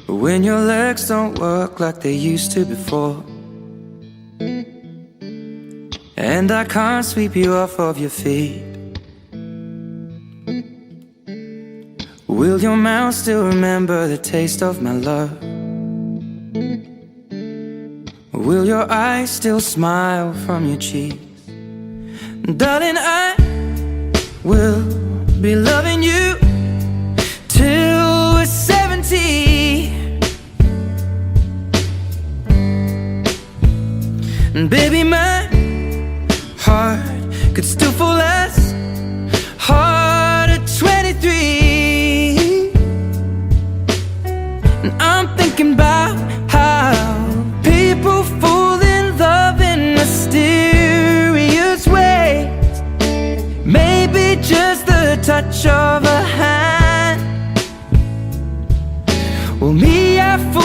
when your legs don't work like they used to before, and I can't sweep you off of your feet. Will your mouth still remember the taste of my love? Will your eyes still smile from your cheeks? Darling, I will be loving you till we're 70. And baby, my heart could still fall as hard at 23. And I'm thinking about how people fall in love in mysterious ways. Maybe just the touch of a hand. Well, me, I fall